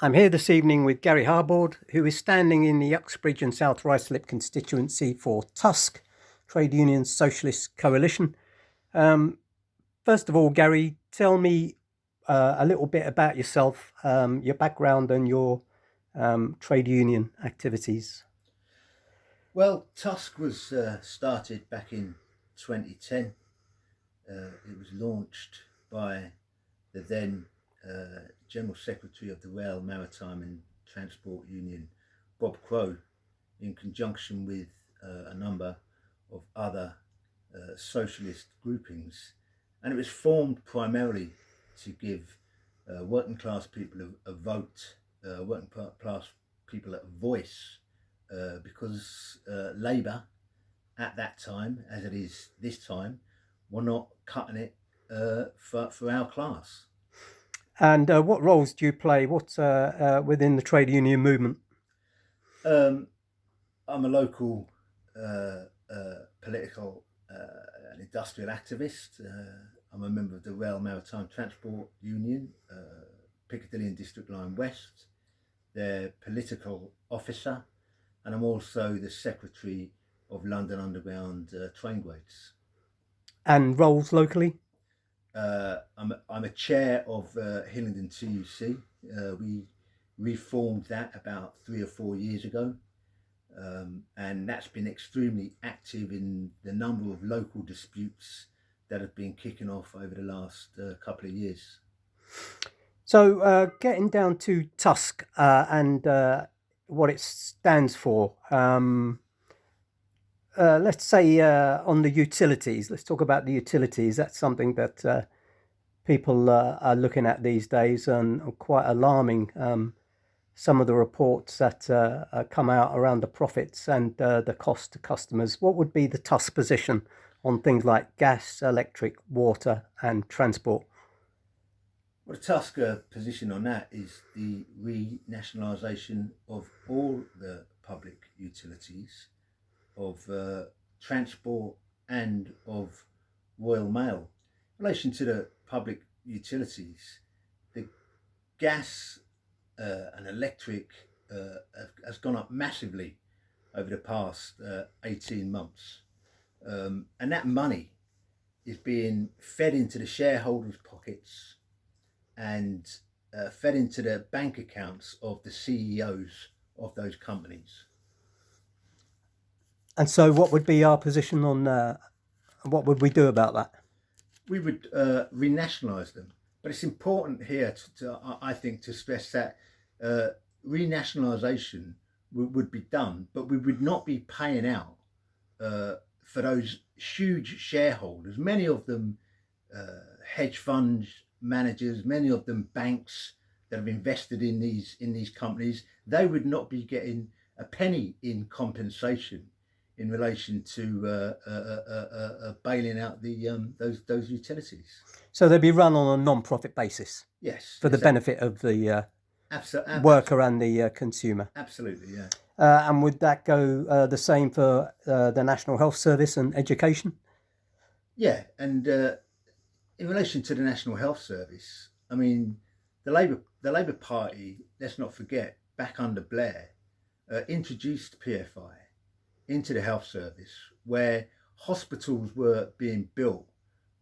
I'm here this evening with Gary Harbord, who is standing in the Uxbridge and South Ruislip constituency for TUSC, Trade Union Socialist Coalition. First of all, Gary, tell me a little bit about yourself, your background and your trade union activities. Well, TUSC was started back in 2010. It was launched by the then General Secretary of the Rail, Maritime and Transport Union, Bob Crow, in conjunction with a number of other socialist groupings. And it was formed primarily to give working class people a vote, working class people a voice, because Labour at that time, as it is this time, were not cutting it for our class. And what roles do you play? Within the trade union movement? I'm a local political and industrial activist. I'm a member of the Rail Maritime Transport Union, Piccadilly and District Line West, their political officer, and I'm also the secretary of London Underground train grades. And roles locally? I'm a chair of Hillingdon TUC. We reformed that about 3 or 4 years ago, and that's been extremely active in the number of local disputes that have been kicking off over the last couple of years. So getting down to TUSC and what it stands for, let's say on the utilities, let's talk about the utilities. That's something that people are looking at these days, and quite alarming. Some of the reports that come out around the profits and the cost to customers. What would be the TUSC position on things like gas, electric, water and transport? Well, the TUSC position on that is the renationalisation of all the public utilities, of transport and of Royal Mail. In relation to the public utilities, the gas and electric has gone up massively over the past 18 months. And that money is being fed into the shareholders' pockets and fed into the bank accounts of the CEOs of those companies. And so what would be our position on what would we do about that? We would renationalise them. But it's important here, I think, to stress that renationalisation would be done, but we would not be paying out for those huge shareholders, many of them hedge fund managers, many of them banks that have invested in these companies. They would not be getting a penny in compensation in relation to bailing out those utilities. So they'd be run on a non-profit basis? Yes. For the benefit of the absolutely. Worker and the consumer? Absolutely, yeah. And would that go the same for the National Health Service and education? Yeah, and in relation to the National Health Service, I mean, the Labour Party, let's not forget, back under Blair, introduced PFI into the health service, where hospitals were being built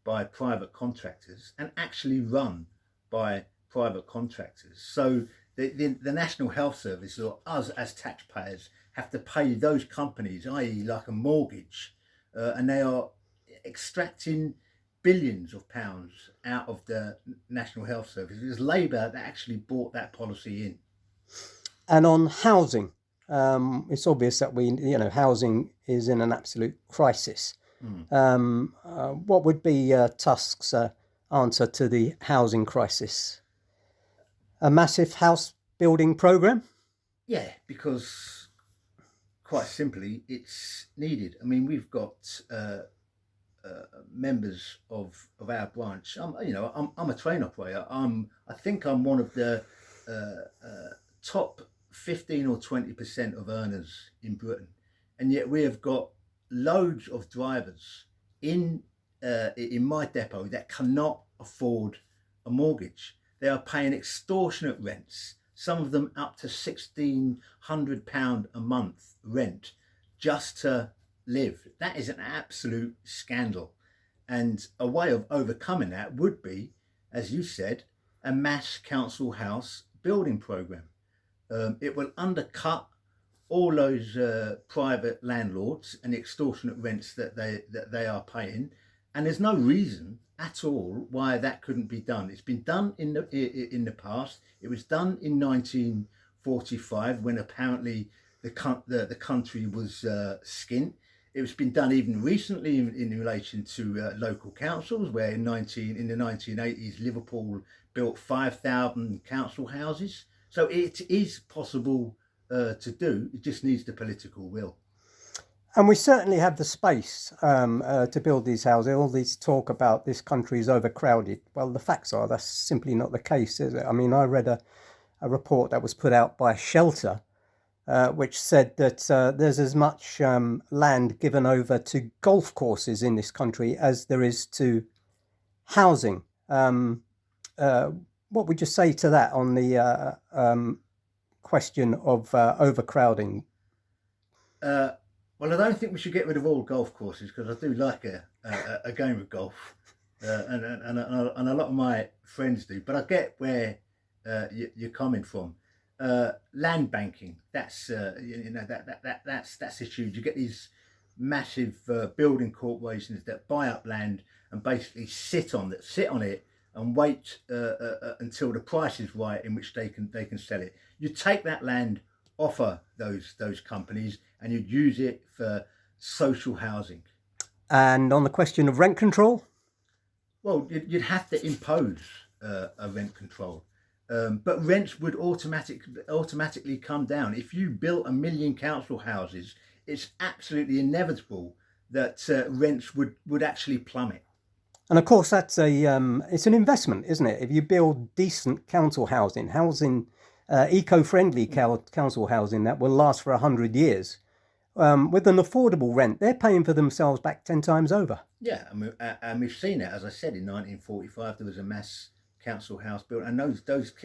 by private contractors and actually run by private contractors. So the National Health Service, or us as taxpayers, have to pay those companies, i.e. like a mortgage, and they are extracting billions of pounds out of the National Health Service. It was Labour that actually brought that policy in. And on housing, it's obvious that housing is in an absolute crisis. What would be TUSC's answer to the housing crisis? A massive house building programme? Yeah, because quite simply, it's needed. I mean, we've got members of our branch. I'm a train operator. I think I'm one of the top 15 or 20% of earners in Britain, and yet we have got loads of drivers in my depot that cannot afford a mortgage. They are paying extortionate rents some of them up to £1,600 a month rent just to live. That is an absolute scandal. And a way of overcoming that would be, as you said, a mass council house building programme. It will undercut all those private landlords and extortionate rents that they are paying, and there's no reason at all why that couldn't be done. It's been done in the past. It was done in 1945 when apparently the country was skint. It's been done even recently in relation to local councils, where in the 1980s Liverpool built 5,000 council houses. So it is possible to do. It just needs the political will. And we certainly have the space to build these houses. All this talk about this country is overcrowded. Well, the facts are that's simply not the case, is it? I mean, I read a report that was put out by Shelter, which said that there's as much land given over to golf courses in this country as there is to housing. What would you say to that on the question of overcrowding? Well, I don't think we should get rid of all golf courses, because I do like a game of golf, and a lot of my friends do. But I get where you're coming from. Land banking, that's that's huge. You get these massive building corporations that buy up land and basically sit on it and wait until the price is right in which they can sell it. You take that land, offer those companies, and you'd use it for social housing. And on the question of rent control? Well, you'd have to impose a rent control. But rents would automatically come down. If you built 1 million council houses, it's absolutely inevitable that rents would actually plummet. And of course, that's it's an investment, isn't it? If you build decent council housing, eco-friendly council housing that will last for 100 years, with an affordable rent, they're paying for themselves back 10 times over. Yeah, and we've seen it. As I said, in 1945, there was a mass council house built, and those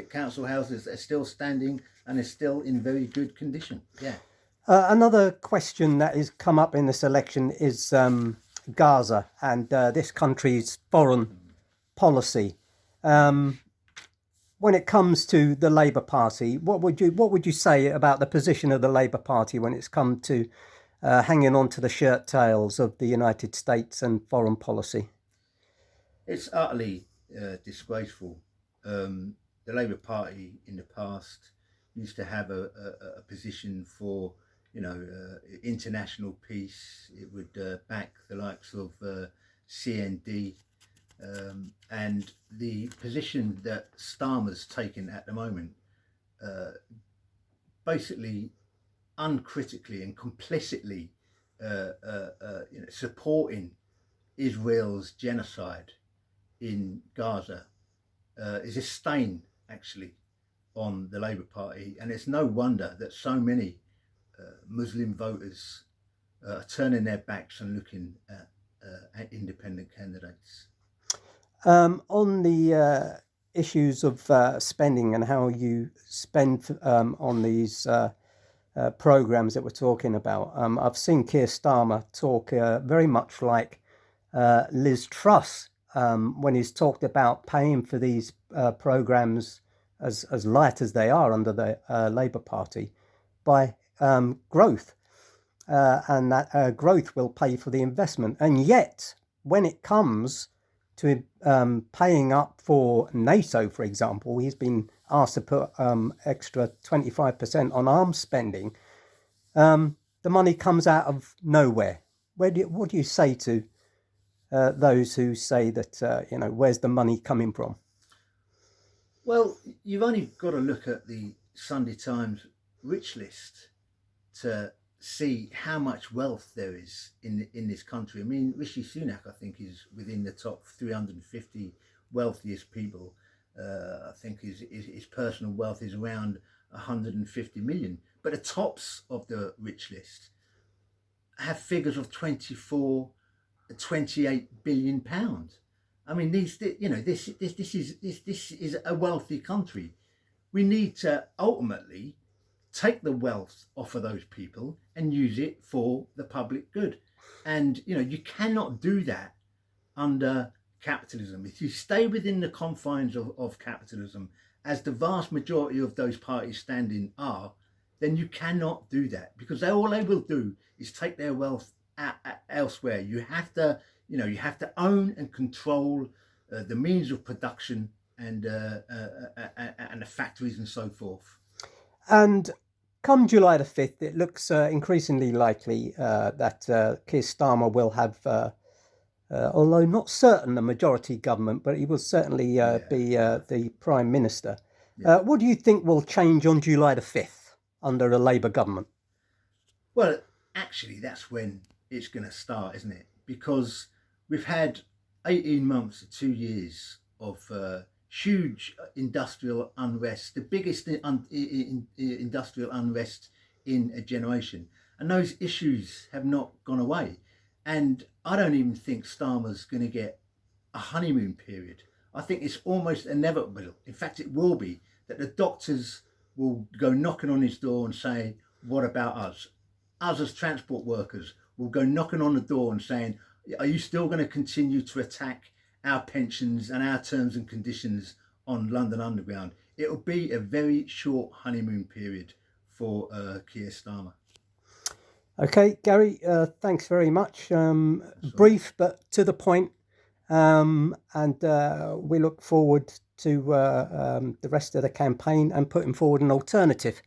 council houses are still standing and are still in very good condition. Yeah. Another question that has come up in this election is Gaza and this country's foreign policy. When it comes to the Labour Party, what would you say about the position of the Labour Party when it's come to hanging on to the shirt tails of the United States and foreign policy? It's utterly disgraceful. The Labour Party in the past used to have a position for international peace. It would back the likes of CND, and the position that Starmer's taken at the moment, basically uncritically and complicitly supporting Israel's genocide in Gaza, is a stain actually on the Labour Party, and it's no wonder that so many Muslim voters are turning their backs and looking at independent candidates. On the issues of spending and how you spend on these programs that we're talking about, I've seen Keir Starmer talk very much like Liz Truss when he's talked about paying for these programs as light as they are under the Labour Party by growth, and that growth will pay for the investment. And yet, when it comes to paying up for NATO, for example, he's been asked to put extra 25% on arms spending. The money comes out of nowhere. What do you say to those who say that, where's the money coming from? Well, you've only got to look at the Sunday Times rich list to see how much wealth there is in this country. I mean, Rishi Sunak, I think, is within the top 350 wealthiest people. I think his personal wealth is around 150 million. But the tops of the rich list have figures of 24, 28 billion pounds. I mean, this is a wealthy country. We need to ultimately take the wealth off of those people and use it for the public good. And you cannot do that under capitalism. If you stay within the confines of capitalism, as the vast majority of those parties standing are, then you cannot do that, because all they will do is take their wealth elsewhere. You have to own and control the means of production and the factories and so forth. And come July the 5th, it looks increasingly likely that Keir Starmer will have, although not certain, a majority government, but he will certainly be the Prime Minister. Yeah. What do you think will change on July the 5th under a Labour government? Well, actually, that's when it's going to start, isn't it? Because we've had 18 months, 2 years of huge industrial unrest, the biggest industrial unrest in a generation. And those issues have not gone away. And I don't even think Starmer's going to get a honeymoon period. I think it's almost inevitable. In fact, it will be that the doctors will go knocking on his door and say, what about us? Us as transport workers will go knocking on the door and saying, are you still going to continue to attack our pensions and our terms and conditions on London Underground? It will be a very short honeymoon period for Keir Starmer. Okay, Gary, thanks very much. Brief but to the point. And we look forward to the rest of the campaign and putting forward an alternative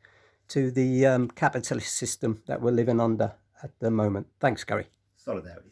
to the capitalist system that we're living under at the moment. Thanks, Gary. Solidarity.